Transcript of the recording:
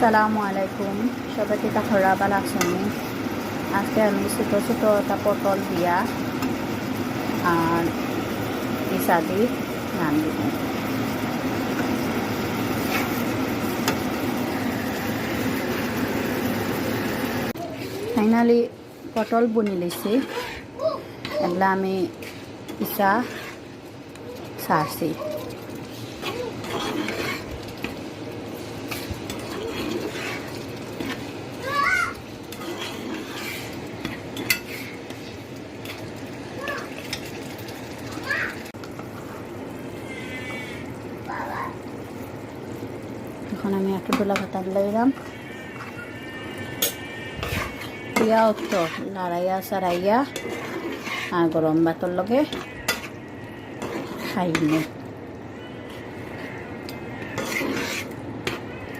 আসসালামু আলাইকুম, সবাইকে কাহরা ভালো আছেন। আজকে আমি ছোটো ছোটো একটা পটল দিয়া আর পিসা দিয়ে রাঁধব। ফাইনালি পটল বনি লেছি, এগুলা আমি পিসা সারছি। এখন আমি একটু ডোলা ভাতা লাইলাম, দিয়াও তো লড়াইয়া সারাইয়া আর গরম ভাতর লগে খাই নি।